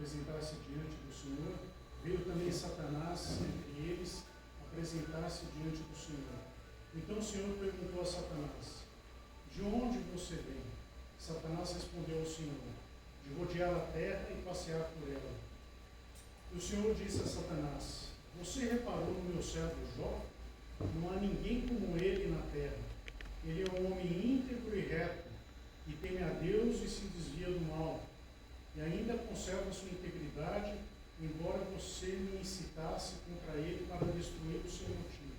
apresentar-se diante do Senhor, veio também Satanás entre eles apresentar-se diante do Senhor. Então o Senhor perguntou a Satanás: de onde você vem? Satanás respondeu ao Senhor: de rodear a terra e passear por ela. E o Senhor disse a Satanás: você reparou no meu servo Jó? Não há ninguém como ele na terra. Ele é um homem íntegro e reto, que teme a Deus e se desvia do mal, e ainda conserva sua integridade, embora você me incitasse contra ele para destruir o seu motivo.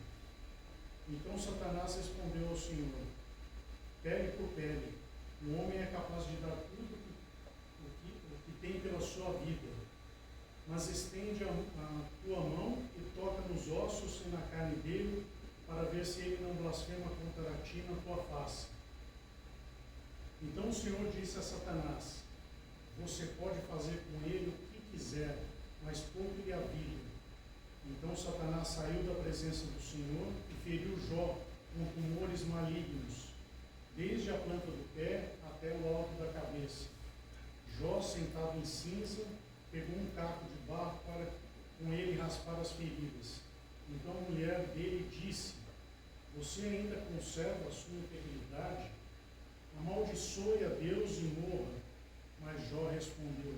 Então Satanás respondeu ao Senhor: pele por pele, o homem é capaz de dar tudo o que tem pela sua vida, mas estende a tua mão e toca nos ossos e na carne dele, para ver se ele não blasfema contra ti na tua face. Então o Senhor disse a Satanás: você pode fazer com ele o que quiser, mas poupe-lhe a vida. Então Satanás saiu da presença do Senhor e feriu Jó com tumores malignos, desde a planta do pé até o alto da cabeça. Jó, sentado em cinza, pegou um caco de barro para com ele raspar as feridas. Então a mulher dele disse: você ainda conserva a sua integridade? Amaldiçoe a Deus e morra. Mas Jó respondeu: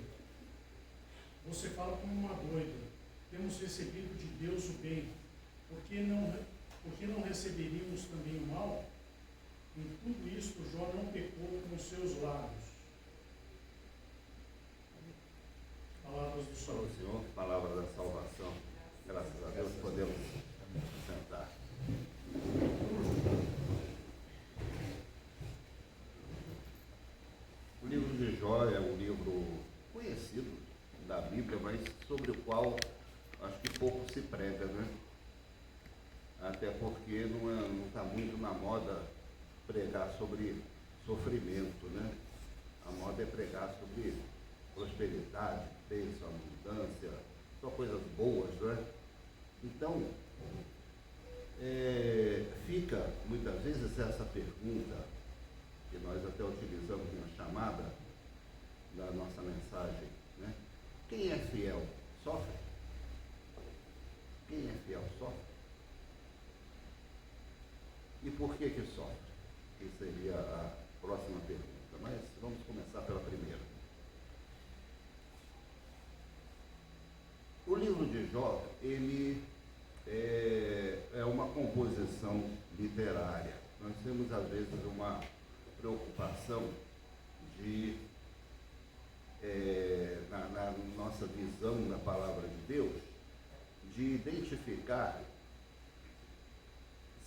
você fala como uma doida. Temos recebido de Deus o bem. Por que não receberíamos também o mal? Em tudo isto Jó não pecou com os seus lábios. Palavras do Senhor. Senhor, palavra da salvação. Graças a Deus podemos sentar. O livro de Jó é um livro conhecido da Bíblia, mas sobre o qual acho que pouco se prega, né? Até porque não está muito na moda pregar sobre sofrimento, né? A moda é pregar sobre prosperidade, bênção, abundância, só coisas boas, né? Então, fica muitas vezes essa pergunta, que nós até utilizamos na chamada da nossa mensagem, né? Quem é fiel sofre? Quem é fiel sofre? E por que sofre? Que seria a próxima pergunta, mas vamos começar pela primeira. O livro de Jó, ele é uma composição literária. Nós temos, às vezes, uma preocupação de, na nossa visão da palavra de Deus, de identificar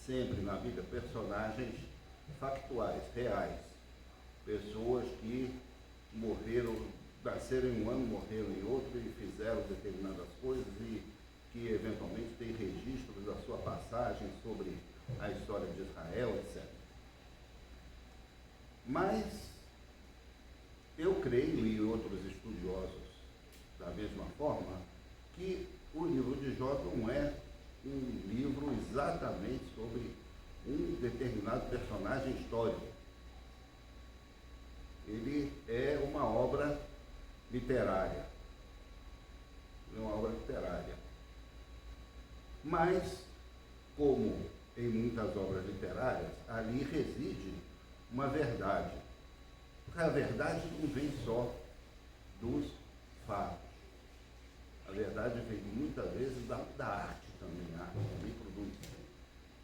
sempre na Bíblia personagens factuais, reais, pessoas que morreram, nasceram em um ano, morreram em outro e fizeram determinadas coisas e que eventualmente tem registros da sua passagem sobre a história de Israel, etc. Mas eu creio, e outros estudiosos da mesma forma, que o livro de Jó não é um livro exatamente sobre um determinado personagem histórico. Ele é uma obra literária. É uma obra literária. Mas, como em muitas obras literárias, ali reside uma verdade. Porque a verdade não vem só dos fatos. A verdade vem muitas vezes da arte também. A arte também produz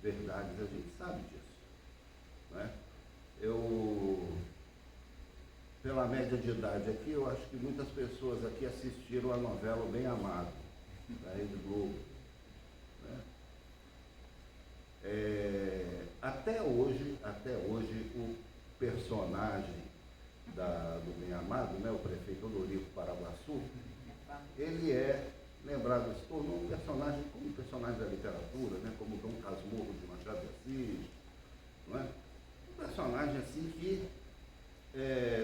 verdades, a gente sabe disso. Né? Pela média de idade aqui, eu acho que muitas pessoas aqui assistiram a novela O Bem Amado, da Rede Globo. Né? Até hoje, o personagem do Bem Amado, né, o prefeito Odorico Paraguaçu, ele é lembrado, se tornou um personagem como um personagem da literatura, né, como Dom Casmurro de Machado de Assis, não é? Um personagem assim que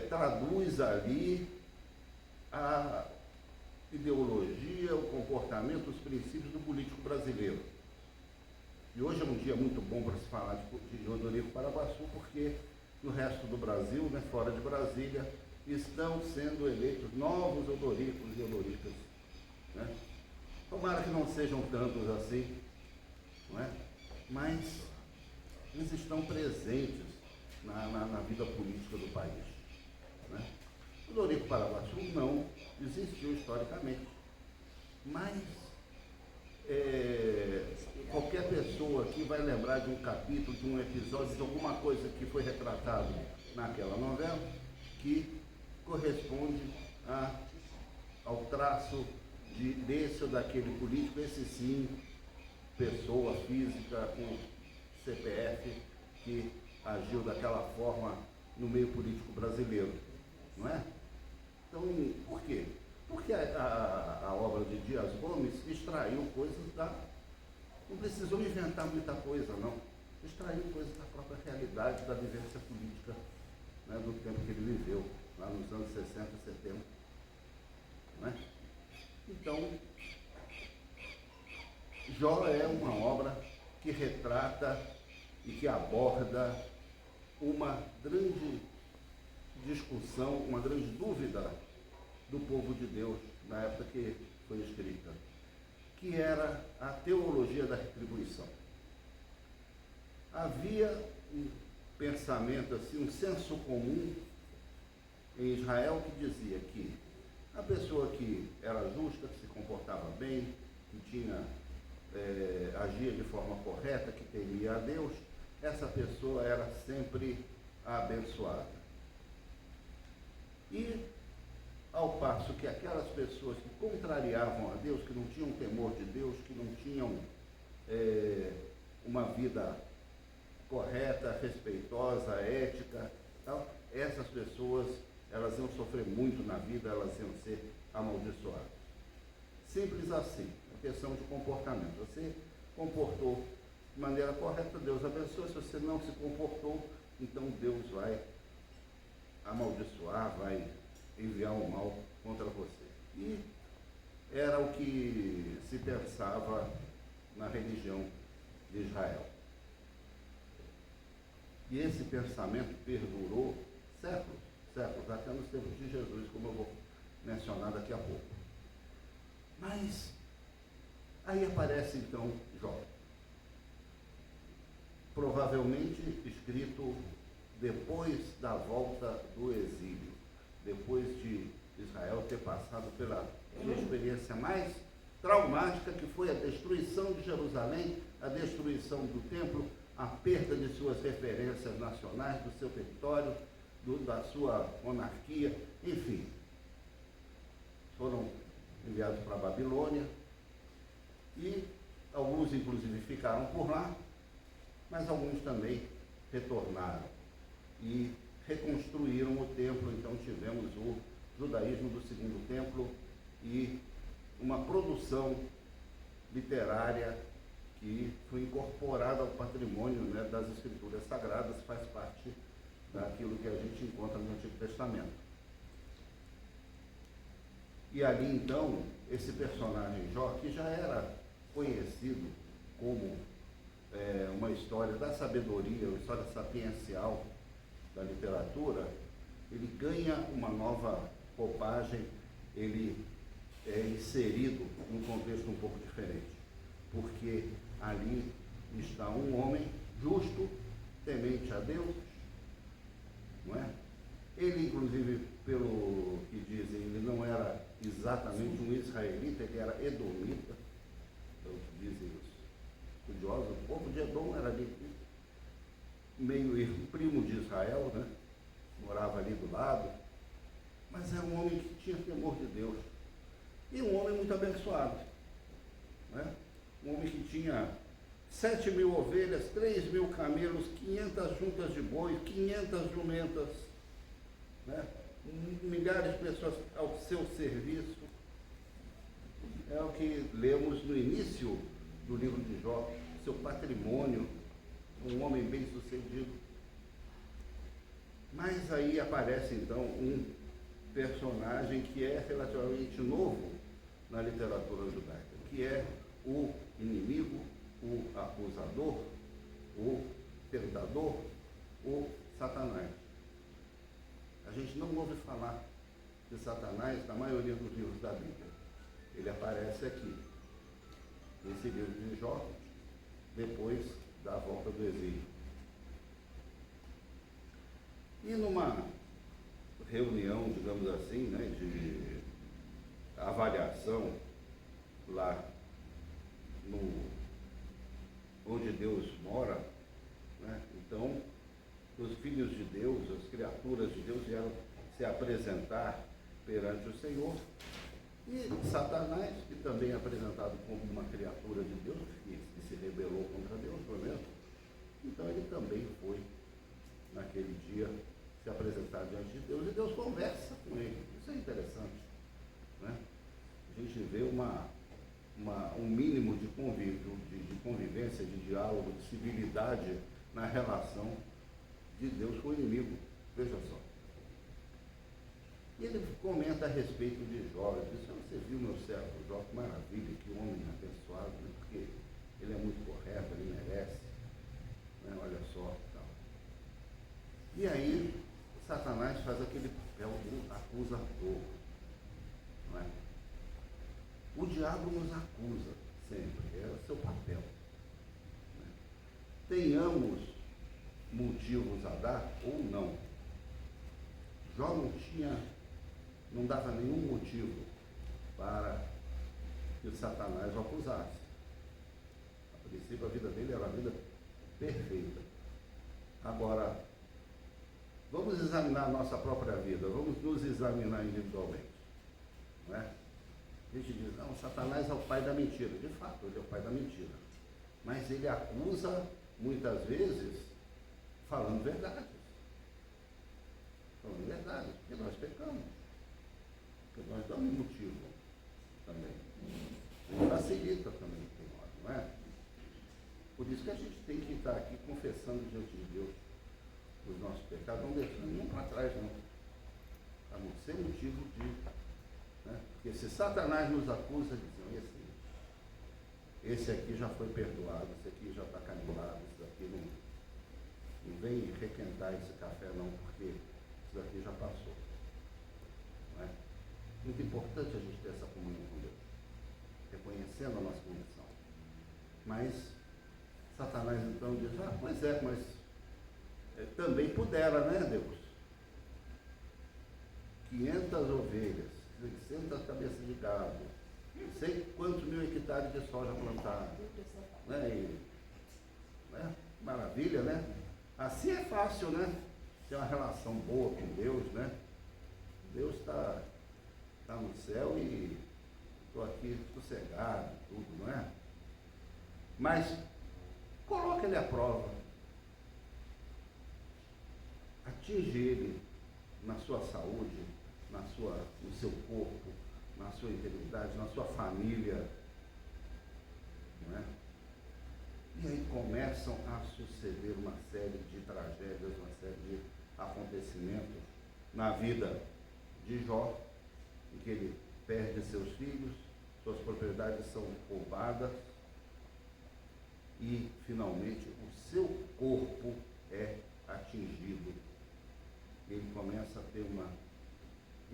traduz ali a ideologia, o comportamento, os princípios do político brasileiro. E hoje é um dia muito bom para se falar de Odorico Paraguaçu, porque no resto do Brasil, né, fora de Brasília, estão sendo eleitos novos odoricos e odoricas. Né? Tomara que não sejam tantos assim, não é? Mas eles estão presentes na vida política do país. Né? O Odorico Paraguaçu não existiu historicamente, mas qualquer pessoa aqui vai lembrar de um capítulo, de um episódio, de alguma coisa que foi retratado naquela novela, que corresponde ao traço desse ou daquele político, esse sim, pessoa física com CPF que agiu daquela forma no meio político brasileiro, não é? Então, por quê? Porque a obra de Dias Gomes extraiu coisas não precisou inventar muita coisa, não. Extraiu coisas da própria realidade, da vivência política, né, do tempo que ele viveu, lá nos anos 60, 70. Né? Então, Jó é uma obra que retrata e que aborda uma grande discussão, uma grande dúvida do povo de Deus na época que foi escrita, que era a teologia da retribuição. Havia um pensamento, assim, um senso comum em Israel que dizia que a pessoa que era justa, que se comportava bem, que agia de forma correta, que temia a Deus, essa pessoa era sempre abençoada. E, ao passo que aquelas pessoas que contrariavam a Deus, que não tinham temor de Deus, que não tinham uma vida correta, respeitosa, ética, tal, essas pessoas, elas iam sofrer muito na vida, elas iam ser amaldiçoadas. Simples assim, a questão de comportamento. Você comportou de maneira correta, Deus abençoa. Se você não se comportou, então Deus vai amaldiçoar, vai enviar o mal contra você. E era o que se pensava na religião de Israel. E esse pensamento perdurou séculos, até nos tempos de Jesus, como eu vou mencionar daqui a pouco. Mas aí aparece então Jó, provavelmente escrito depois da volta do exílio, depois de Israel ter passado pela sua experiência mais traumática, que foi a destruição de Jerusalém, a destruição do templo, a perda de suas referências nacionais, do seu território, da sua monarquia, enfim. Foram enviados para a Babilônia e alguns inclusive ficaram por lá, mas alguns também retornaram e reconstruíram o templo. Então tivemos o judaísmo do segundo templo e uma produção literária que foi incorporada ao patrimônio, né, das escrituras sagradas, faz parte daquilo que a gente encontra no Antigo Testamento. E ali então, esse personagem Jó, que já era conhecido como uma história da sabedoria, uma história sapiencial da literatura, ele ganha uma nova roupagem, ele é inserido num contexto um pouco diferente, porque ali está um homem justo, temente a Deus, não é? Ele, inclusive, pelo que dizem, ele não era exatamente um israelita, ele era edomita, pelo que dizem os estudiosos. O povo de Edom era ali, meio primo de Israel, né? Morava ali do lado, mas era um homem que tinha temor de Deus, e um homem muito abençoado, né? Um homem que tinha 7.000 ovelhas, 3.000 camelos, 500 juntas de boi, 500 jumentas, né? Milhares de pessoas ao seu serviço. É o que lemos no início do livro de Jó, seu patrimônio, um homem bem sucedido. Mas aí aparece então um personagem que é relativamente novo na literatura judaica, que é o inimigo, o acusador, o tentador, o Satanás. A gente não ouve falar de Satanás na maioria dos livros da Bíblia. Ele aparece aqui, nesse livro de Jó, depois da volta do exílio. E numa reunião, digamos assim, né, de avaliação lá onde Deus mora, né? Então os filhos de Deus, as criaturas de Deus vieram se apresentar perante o Senhor, e Satanás, que também é apresentado como uma criatura de Deus, que se rebelou contra Deus, não é mesmo? Então ele também foi naquele dia se apresentar diante de Deus, e Deus conversa com ele. Isso é interessante, né? A gente vê um mínimo de convívio, de convivência, de diálogo, de civilidade na relação de Deus com o inimigo. Veja só. E ele comenta a respeito de Jó. Ele diz: você viu meu servo Jó, que maravilha, que homem abençoado, né? Porque ele é muito correto, ele merece, né? Olha só, tal. E aí Satanás faz aquele papel do acusador, não é? O diabo nos acusa sempre, é o seu papel, né? Tenhamos motivos a dar ou não. Jó não dava nenhum motivo para que Satanás o acusasse. A princípio, a vida dele era uma vida perfeita. Agora, vamos examinar a nossa própria vida, vamos nos examinar individualmente, não é? A gente diz: não, Satanás é o pai da mentira. De fato, ele é o pai da mentira. Mas ele acusa, muitas vezes, falando verdades. Falando verdades, porque nós pecamos. Porque nós damos motivo também. E facilita também por nós, não é? Por isso que a gente tem que estar aqui confessando diante de Deus os nossos pecados, não deixando nenhum para trás, não. Para não ser motivo de... né? Porque se Satanás nos acusa, dizendo: esse aqui já foi perdoado, esse aqui já está canibado, esse aqui não vem requentar esse café não, porque isso daqui já passou. Não é? Muito importante a gente ter essa comunhão com Deus, reconhecendo a nossa condição. Mas Satanás então diz: pois é, mas também pudera, né, Deus? 500 ovelhas, 600 cabeças de gado, não sei quantos mil hectares de soja plantada, né? Né? Maravilha, né? Assim é fácil, né? Ter uma relação boa com Deus, né? Deus está no céu e estou aqui sossegado, tudo, não é? Mas coloca ele à prova. Atinge ele na sua saúde, no seu corpo, na sua integridade, na sua família, não é? E aí começam a suceder uma série de tragédias, uma série de acontecimentos na vida de Jó, em que ele perde seus filhos, suas propriedades são roubadas e, finalmente, o seu corpo é atingido. Ele começa a ter uma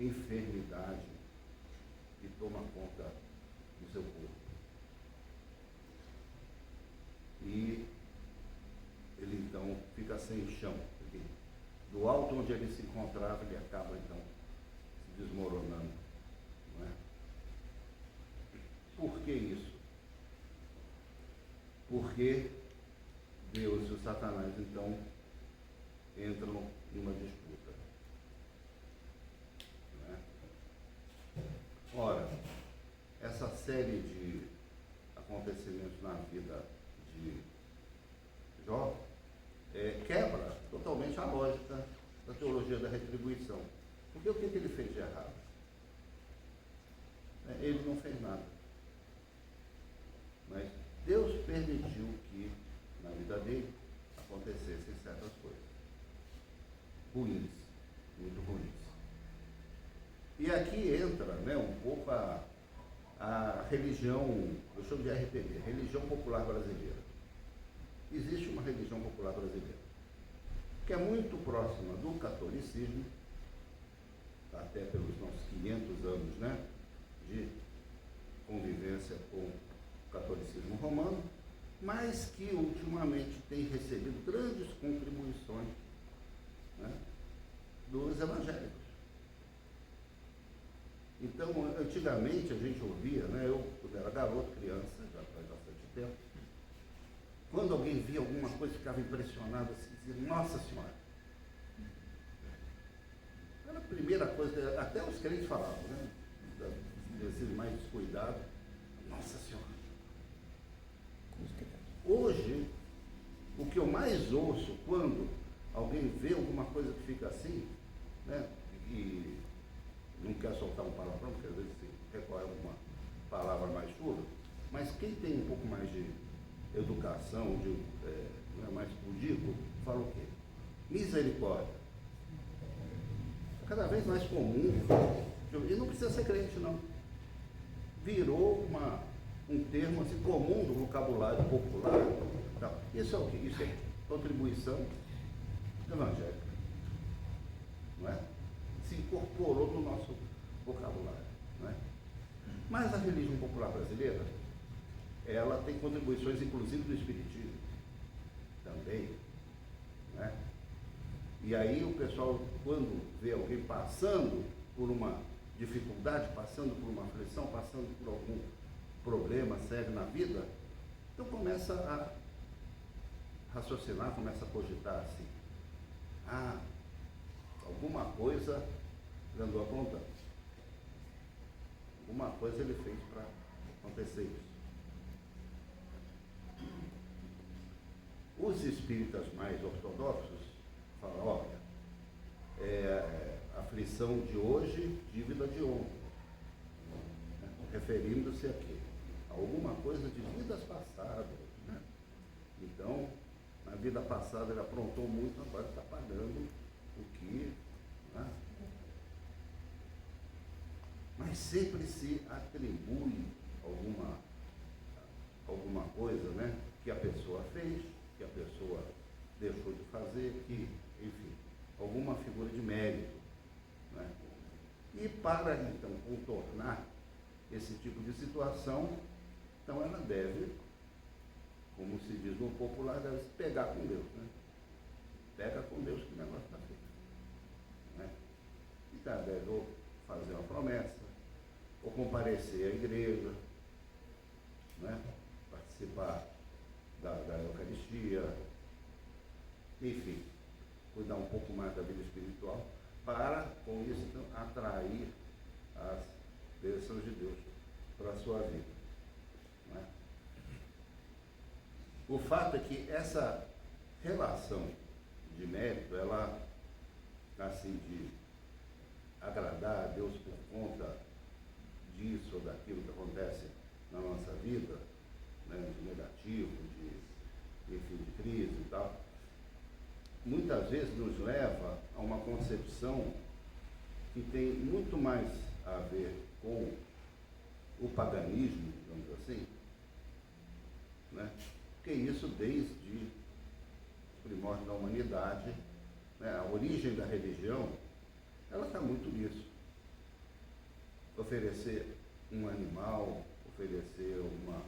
enfermidade que toma conta do seu corpo. E ele então fica sem chão, porque do alto onde ele se encontrava, ele acaba então se desmoronando, não é? Por que isso? Porque Deus e o Satanás então entram numa disputa, não é? Ora, essa série de acontecimentos na vida de Jó quebra totalmente a lógica da teologia da retribuição. Porque o que ele fez de errado? Ele não fez nada. Mas Deus permitiu que na vida dele acontecessem certas coisas ruins, muito ruins. E aqui entra, né, um pouco a religião, eu chamo de RPG, religião popular brasileira. Existe uma religião popular brasileira que é muito próxima do catolicismo, até pelos nossos 500 anos, né, de convivência com o catolicismo romano, mas que ultimamente tem recebido grandes contribuições, né, dos evangélicos. Então, antigamente a gente ouvia, né, eu quando era garoto, criança, já faz bastante tempo, quando alguém via alguma coisa, ficava impressionado, assim, dizia, Nossa Senhora. Era a primeira coisa, até os crentes falavam, né, desse mais descuidado, Nossa Senhora. Hoje, o que eu mais ouço quando alguém vê alguma coisa que fica assim, né, e não quer soltar um palavrão, porque às vezes se recorre a alguma palavra mais chula, mas quem tem um pouco mais de educação, não é mais pudico, fala o quê? Misericórdia. É cada vez mais comum, e não precisa ser crente não. Virou um termo assim, comum do vocabulário popular. Então, isso é o quê? Isso é contribuição evangélica. Não é? Se incorporou no nosso vocabulário. Não é? Mas a religião popular brasileira, ela tem contribuições inclusive do espiritismo também. Não é? E aí o pessoal, quando vê alguém passando por uma dificuldade, passando por uma aflição, passando por algum problema sério na vida, então começa a raciocinar, começa a cogitar assim, alguma coisa ele andou aprontando, alguma coisa ele fez para acontecer isso. Os espíritas mais ortodoxos falam, olha, aflição de hoje, dívida de ontem, referindo-se a quê? A alguma coisa de vidas passadas, né? Então, na vida passada ele aprontou muito, agora está pagando o que, né? Mas sempre se atribui alguma coisa, né, que a pessoa fez, que a pessoa deixou de fazer, que, enfim, alguma figura de mérito, né? E para, então, contornar esse tipo de situação, então ela deve, como se diz no popular, deve se pegar com Deus, né? Pega com Deus que o negócio está feito, né? Então deve ou fazer uma promessa, ou comparecer à igreja, né? Participar da Eucaristia, enfim, cuidar um pouco mais da vida espiritual, para, com isso, então, atrair as bênçãos de Deus para a sua vida. Não é? O fato é que essa relação de mérito, ela, assim, de agradar a Deus por conta disso ou daquilo que acontece na nossa vida, né, de negativo, enfim, de crise e tal, muitas vezes nos leva a uma concepção que tem muito mais a ver com o paganismo, digamos assim, né? Porque isso desde os primórdios da humanidade, né? A origem da religião, ela está muito nisso. Oferecer um animal, oferecer uma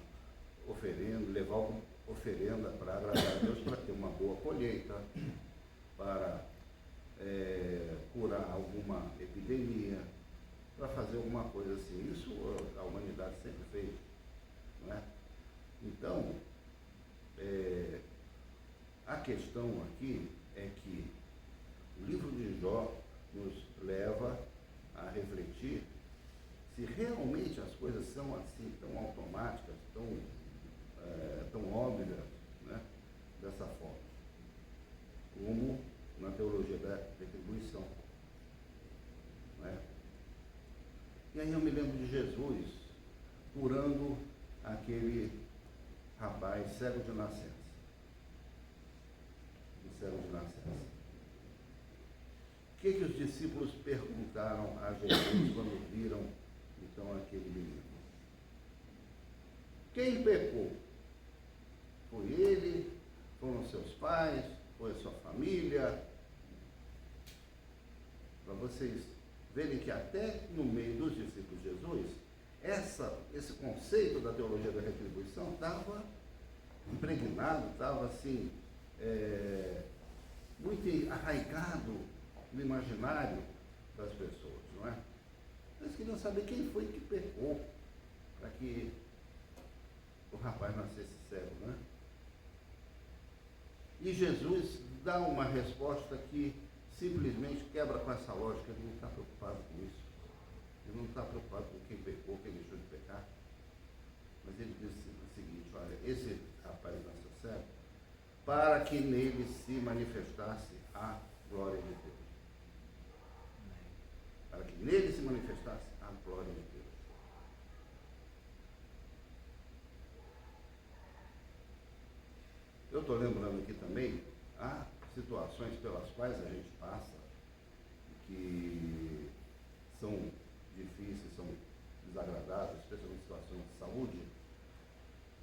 oferenda, levar uma oferenda para agradar a Deus, para ter uma boa colheita, para curar alguma epidemia, para fazer alguma coisa assim. Isso a humanidade sempre fez, não é? Então, a questão aqui é que o livro de Jó nos leva a refletir se realmente as coisas são assim, tão automáticas, tão óbvias, né? Dessa forma, como na teologia da retribuição. Não é? E aí eu me lembro de Jesus curando aquele rapaz cego de nascença. O que os discípulos perguntaram a Jesus quando viram então aquele menino? Quem pecou? Foi ele? Foram seus pais? Foi a sua família? Para vocês verem que até no meio dos discípulos de Jesus, esse conceito da teologia da retribuição estava impregnado, estava assim, muito arraigado no imaginário das pessoas, não é? Eles queriam saber quem foi que pecou para que o rapaz nascesse cego, não é? E Jesus dá uma resposta que simplesmente quebra com essa lógica. Ele não está preocupado com isso. Ele não está preocupado com quem pecou, quem deixou de pecar. Mas ele diz o seguinte: olha, esse rapaz nasceu cego para que nele se manifestasse a glória de Deus. Para que nele se manifestasse a glória de Deus. Eu estou lembrando aqui também, há situações pelas quais a gente passa, que são difíceis, são desagradáveis, especialmente situações de saúde,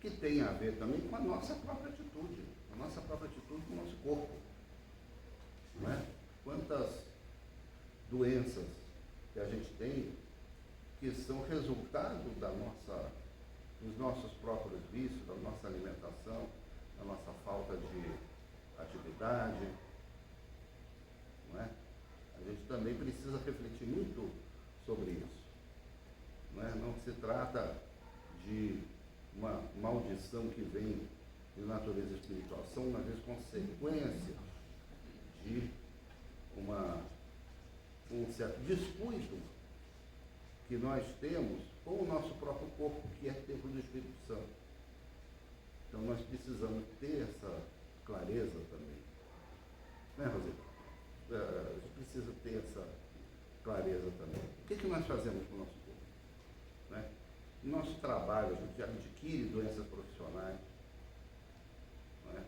que tem a ver também com a nossa própria atitude, com o nosso corpo. Não é? Quantas doenças que a gente tem que são resultado dos nossos próprios vícios, da nossa alimentação, da nossa falta de atividade, não é? A gente também precisa refletir muito sobre isso, não é? Não se trata de uma maldição que vem de natureza espiritual, são, às vezes, consequências de um certo descuido que nós temos com o nosso próprio corpo, que é templo do Espírito Santo. Então nós precisamos ter essa clareza também. Né, Rosita? A gente precisa ter essa clareza também. O que nós fazemos com o nosso corpo? Né? No nosso trabalho, a gente adquire doenças profissionais, não é?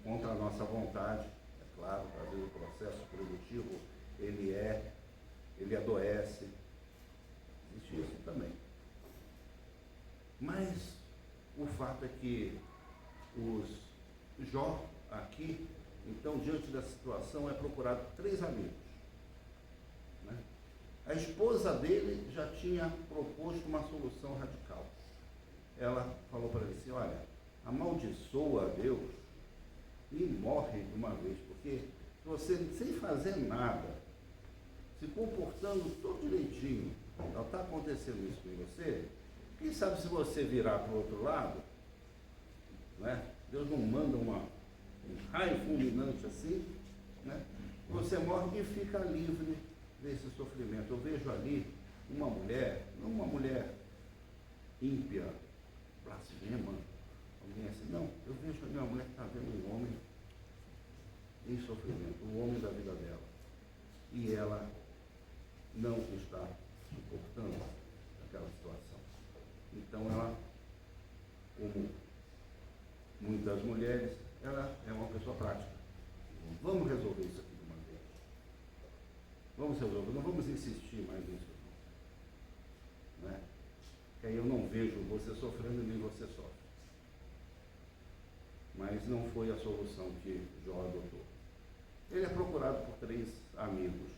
Contra a nossa vontade, é claro, às vezes o processo produtivo, ele adoece. Existe isso também. Mas o fato é que Jó aqui, então, diante dessa situação, é procurado 3 amigos. Né? A esposa dele já tinha proposto uma solução radical. Ela falou para ele assim: olha, amaldiçoa a Deus e morre de uma vez, porque você, sem fazer nada, se comportando todo direitinho, não está acontecendo isso com você, quem sabe se você virar para o outro lado, né? Deus não manda um raio fulminante assim, né? Você morre e fica livre desse sofrimento. Eu vejo ali uma mulher, não uma mulher ímpia, blasfema, alguém assim, não, eu vejo ali uma mulher que está vendo um homem em sofrimento, o homem da vida dela, e ela não está suportando aquela situação. Então ela, como muitas mulheres, ela é uma pessoa prática. Vamos resolver isso aqui de uma vez. Vamos resolver, não vamos insistir mais nisso. Né? Que aí eu não vejo você sofrendo nem você sofre. Mas não foi a solução que Jó adotou. Ele é procurado por 3 amigos.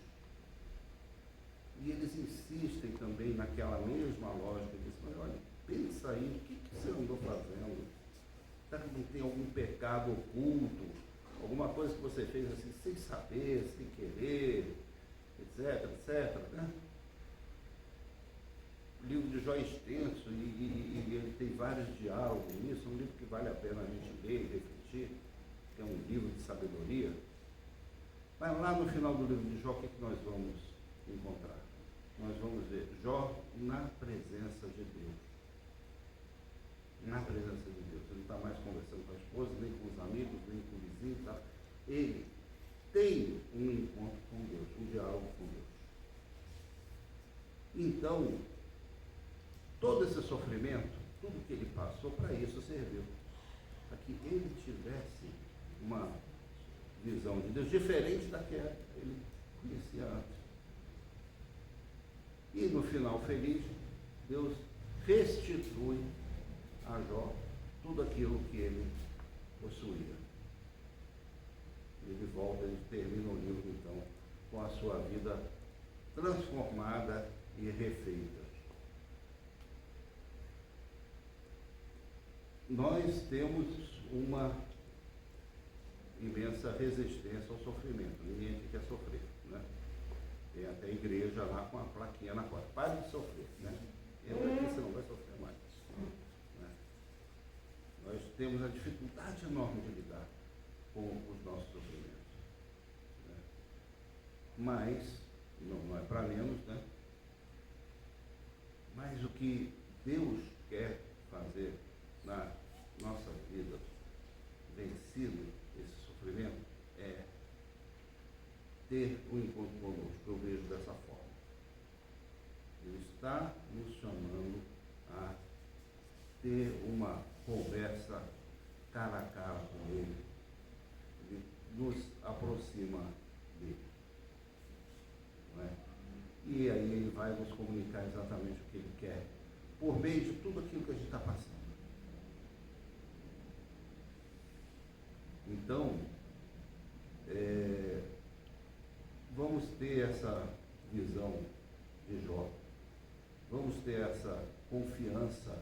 E eles insistem também naquela mesma lógica. Eles dizem: olha, pensa aí, o que você andou fazendo? Será que não tem algum pecado oculto? Alguma coisa que você fez assim, sem saber, sem querer, etc, etc. Né? O livro de Jó é extenso e ele tem vários diálogos nisso. É um livro que vale a pena a gente ler e refletir, que é um livro de sabedoria. Mas lá no final do livro de Jó, o que nós vamos encontrar? Nós vamos ver Jó na presença de Deus. Na presença de Deus. Ele não está mais conversando com a esposa, nem com os amigos, nem com o vizinho. Tá? Ele tem um encontro com Deus, um diálogo com Deus. Então, todo esse sofrimento, tudo que ele passou, para isso serviu. Para que ele tivesse uma visão de Deus diferente da que ele conhecia antes. E no final feliz, Deus restitui a Jó tudo aquilo que ele possuía. Ele volta, ele termina o livro então com a sua vida transformada e refeita. Nós temos uma imensa resistência ao sofrimento. Ninguém aqui quer sofrer, né? Tem até igreja lá com a plaquinha na porta. Pare de sofrer, né? Entra aqui, você não vai sofrer mais. Né? Nós temos a dificuldade enorme de lidar com os nossos sofrimentos. Né? Mas, não é para menos, né? Mas o que Deus quer fazer na nossa vida, vencido esse sofrimento, é ter um encontro conosco. Eu vejo dessa forma. Ele está nos chamando a ter uma conversa cara a cara com Ele. Ele nos aproxima dele. Não é? E aí Ele vai nos comunicar exatamente o que Ele quer, por meio de tudo aquilo que a gente está passando. Então, vamos ter essa visão de Jó, vamos ter essa confiança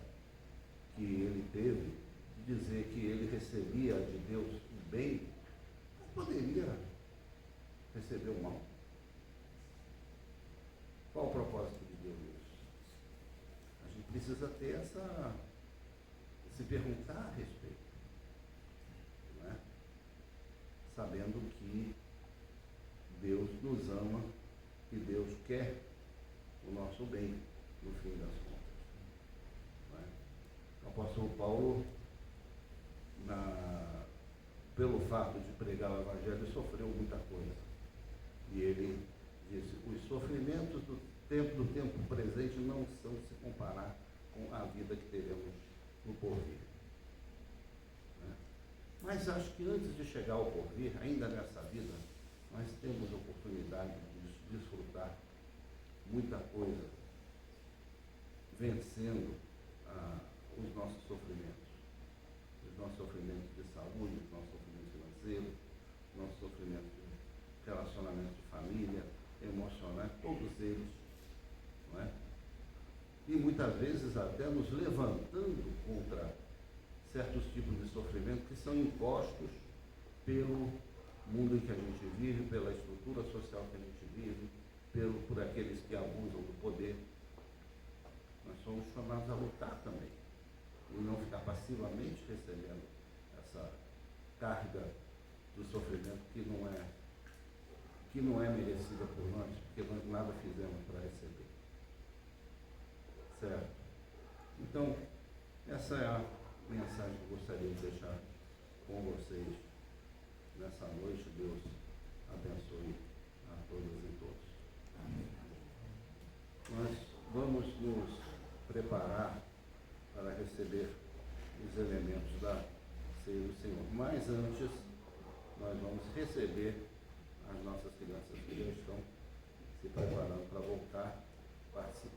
que ele teve, de dizer que ele recebia de Deus o bem, mas poderia receber o mal. Qual o propósito de Deus nisso? A gente precisa ter se perguntar a respeito. Sabendo que Deus nos ama e Deus quer o nosso bem, no fim das contas. Não é? O apóstolo Paulo, pelo fato de pregar o Evangelho, sofreu muita coisa. E ele disse, os sofrimentos do tempo presente não são se comparar com a vida que teremos no porvir. Mas acho que antes de chegar ao porvir, ainda nessa vida, nós temos a oportunidade de desfrutar muita coisa, vencendo os nossos sofrimentos. Os nossos sofrimentos de saúde, os nossos sofrimentos financeiros, os nossos sofrimentos de relacionamento de família, emocionais, todos eles. Não é? E muitas vezes até nos levantando contra certos tipos de sofrimento que são impostos pelo mundo em que a gente vive, pela estrutura social que a gente vive, por aqueles que abusam do poder. Nós somos chamados a lutar também e não ficar passivamente recebendo essa carga do sofrimento que não é merecida por nós, porque nós nada fizemos para receber. Certo? Então, essa é a mensagem que eu gostaria de deixar com vocês nessa noite. Deus abençoe a todas e todos. Amém. Nós vamos nos preparar para receber os elementos da ceia do Senhor. Mas antes, nós vamos receber as nossas crianças que já estão se preparando para voltar a participar.